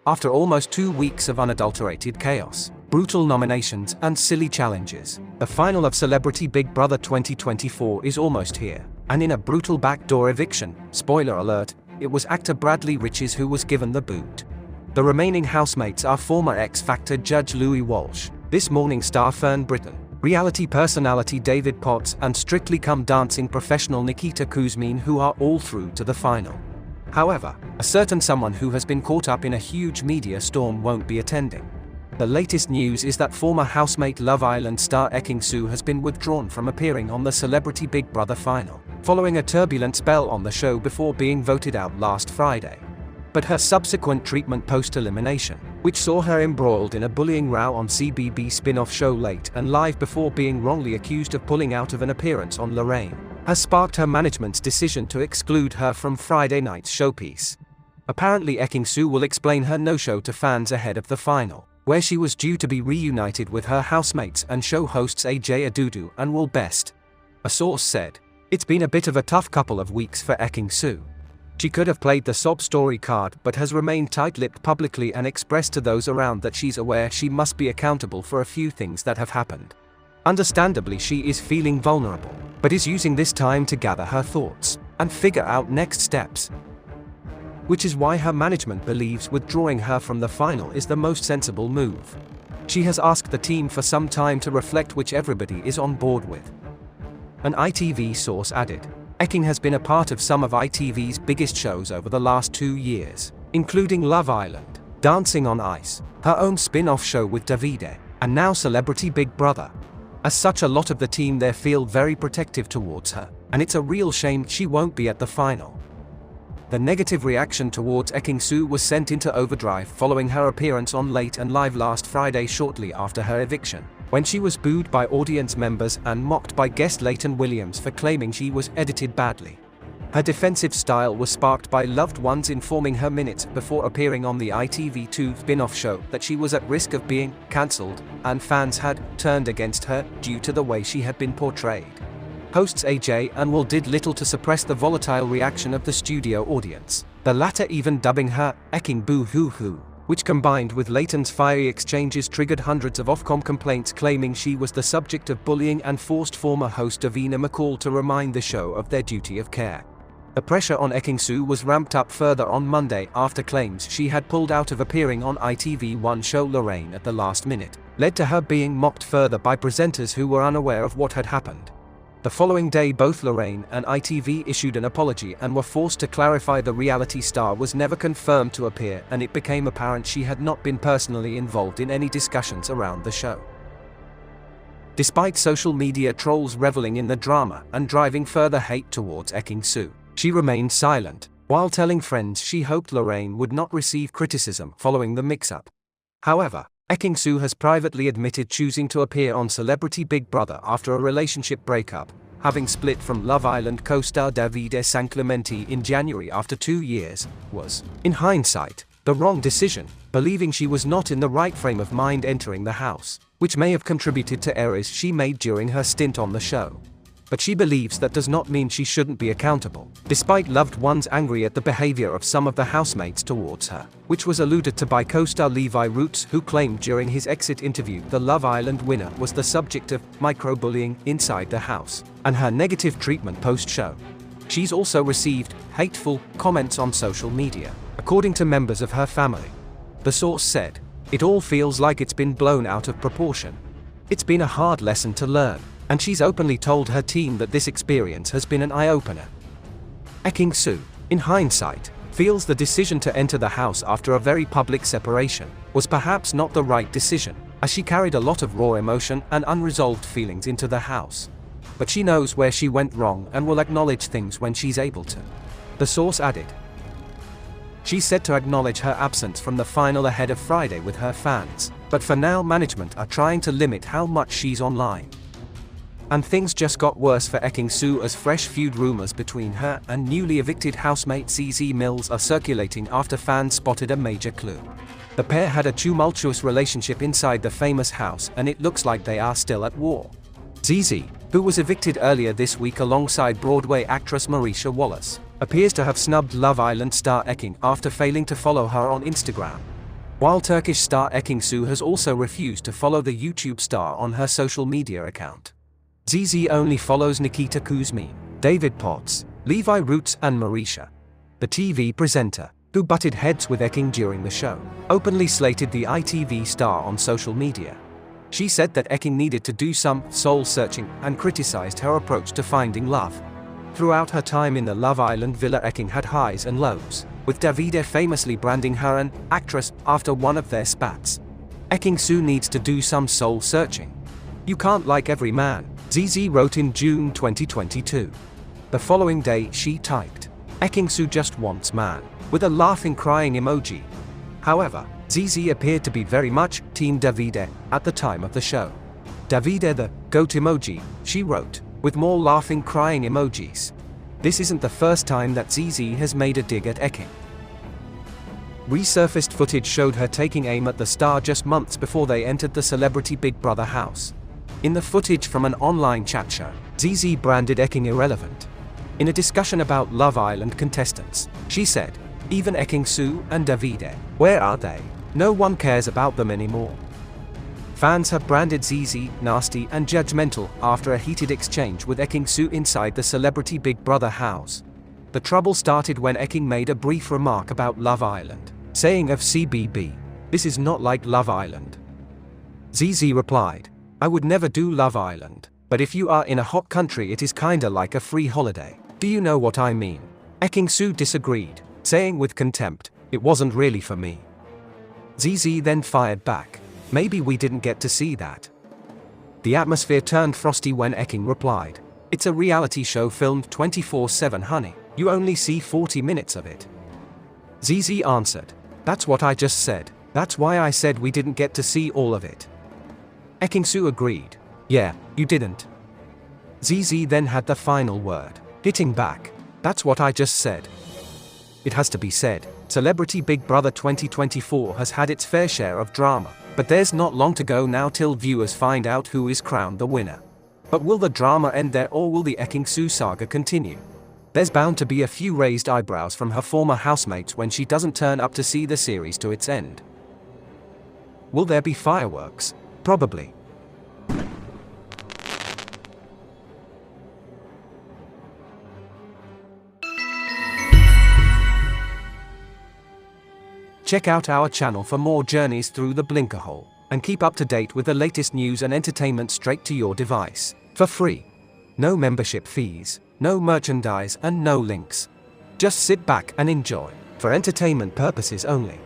After almost 2 weeks of unadulterated chaos, brutal nominations, and silly challenges, the final of Celebrity Big Brother 2024 is almost here. And in a brutal backdoor eviction, spoiler alert, it was actor Bradley Riches who was given the boot. The remaining housemates are former X Factor judge Louis Walsh, This Morning star Fern Britton, reality personality David Potts, and Strictly Come Dancing professional Nikita Kuzmin, who are all through to the final. However, a certain someone who has been caught up in a huge media storm won't be attending. The latest news is that former housemate Love Island star Ekin-Su has been withdrawn from appearing on the Celebrity Big Brother final, following a turbulent spell on the show before being voted out last Friday. But her subsequent treatment post-elimination, which saw her embroiled in a bullying row on CBB spin-off show Late and Live before being wrongly accused of pulling out of an appearance on Lorraine, has sparked her management's decision to exclude her from Friday night's showpiece. Apparently Ekin-Su will explain her no-show to fans ahead of the final, where she was due to be reunited with her housemates and show hosts AJ Adudu and Will Best. A source said, "It's been a bit of a tough couple of weeks for Ekin-Su. She could have played the sob story card but has remained tight-lipped publicly and expressed to those around that she's aware she must be accountable for a few things that have happened. Understandably, she is feeling vulnerable, but is using this time to gather her thoughts and figure out next steps. Which is why her management believes withdrawing her from the final is the most sensible move. She has asked the team for some time to reflect, which everybody is on board with." An ITV source added, "Ekin has been a part of some of ITV's biggest shows over the last 2 years, including Love Island, Dancing on Ice, her own spin-off show with Davide, and now Celebrity Big Brother. As such, a lot of the team there feel very protective towards her, and it's a real shame she won't be at the final." The negative reaction towards Ekin-Su was sent into overdrive following her appearance on Late and Live last Friday shortly after her eviction, when she was booed by audience members and mocked by guest Leighton Williams for claiming she was edited badly. Her defensive style was sparked by loved ones informing her minutes before appearing on the ITV2 spin-off show that she was at risk of being cancelled, and fans had turned against her due to the way she had been portrayed. Hosts AJ and Will did little to suppress the volatile reaction of the studio audience, the latter even dubbing her Ekin Boo Hoo Hoo, which combined with Leighton's fiery exchanges triggered hundreds of Ofcom complaints claiming she was the subject of bullying and forced former host Davina McCall to remind the show of their duty of care. The pressure on Ekin-Su was ramped up further on Monday after claims she had pulled out of appearing on ITV1 show Lorraine at the last minute led to her being mocked further by presenters who were unaware of what had happened. The following day, both Lorraine and ITV issued an apology and were forced to clarify the reality star was never confirmed to appear, and it became apparent she had not been personally involved in any discussions around the show. Despite social media trolls reveling in the drama and driving further hate towards Ekin-Su, she remained silent, while telling friends she hoped Lorraine would not receive criticism following the mix-up. However, Ekin-Su has privately admitted choosing to appear on Celebrity Big Brother after a relationship breakup, having split from Love Island co-star Davide Sanclemente in January after 2 years, was, in hindsight, the wrong decision, believing she was not in the right frame of mind entering the house, which may have contributed to errors she made during her stint on the show. But she believes that does not mean she shouldn't be accountable, despite loved ones angry at the behavior of some of the housemates towards her, which was alluded to by co-star Levi Roots, who claimed during his exit interview the Love Island winner was the subject of microbullying inside the house, and her negative treatment post-show. She's also received hateful comments on social media, according to members of her family. The source said, "It all feels like it's been blown out of proportion. It's been a hard lesson to learn, and she's openly told her team that this experience has been an eye-opener." Ekin-Su, in hindsight, feels the decision to enter the house after a very public separation was perhaps not the right decision, as she carried a lot of raw emotion and unresolved feelings into the house. But she knows where she went wrong and will acknowledge things when she's able to. The source added, "She's set to acknowledge her absence from the final ahead of Friday with her fans, but for now management are trying to limit how much she's online." And things just got worse for Ekin-Su as fresh feud rumors between her and newly evicted housemate Zeze Mills are circulating after fans spotted a major clue. The pair had a tumultuous relationship inside the famous house, and it looks like they are still at war. Zeze, who was evicted earlier this week alongside Broadway actress Marisha Wallace, appears to have snubbed Love Island star Ekin after failing to follow her on Instagram. While Turkish star Ekin-Su has also refused to follow the YouTube star on her social media account. Zeze only follows Nikita Kuzmin, David Potts, Levi Roots and Marisha. The TV presenter, who butted heads with Ekin during the show, openly slated the ITV star on social media. She said that Ekin needed to do some soul-searching and criticized her approach to finding love. Throughout her time in the Love Island villa, Ekin had highs and lows, with Davide famously branding her an actress after one of their spats. Ekin-Su needs to do some soul-searching. You can't like every man, Zeze wrote in June 2022. The following day she typed, Ekin-Su just wants man, with a laughing crying emoji. However, Zeze appeared to be very much Team Davide at the time of the show. Davide the goat emoji, she wrote, with more laughing crying emojis. This isn't the first time that Zeze has made a dig at Ekin. Resurfaced footage showed her taking aim at the star just months before they entered the celebrity Big Brother house. In the footage from an online chat show, Zeze branded Ekin irrelevant. In a discussion about Love Island contestants, she said, "Even Ekin-Su and Davide, where are they? No one cares about them anymore." Fans have branded Zeze nasty and judgmental after a heated exchange with Ekin-Su inside the celebrity Big Brother house. The trouble started when Ekin made a brief remark about Love Island, saying of CBB, "This is not like Love Island." Zeze replied, "I would never do Love Island, but if you are in a hot country it is kinda like a free holiday. Do you know what I mean?" Ekin-Su disagreed, saying with contempt, "It wasn't really for me." Zeze then fired back, "Maybe we didn't get to see that." The atmosphere turned frosty when Ekin replied, "It's a reality show filmed 24/7 honey, you only see 40 minutes of it." Zeze answered, "That's what I just said, that's why I said we didn't get to see all of it." Ekin-Su agreed, "Yeah, you didn't." Zeze then had the final word, hitting back, "That's what I just said." It has to be said, Celebrity Big Brother 2024 has had its fair share of drama, but there's not long to go now till viewers find out who is crowned the winner. But will the drama end there, or will the Ekin-Su saga continue? There's bound to be a few raised eyebrows from her former housemates when she doesn't turn up to see the series to its end. Will there be fireworks? Probably. Check out our channel for more journeys through the blinker hole, and keep up to date with the latest news and entertainment straight to your device, for free. No membership fees, no merchandise and no links. Just sit back and enjoy, for entertainment purposes only.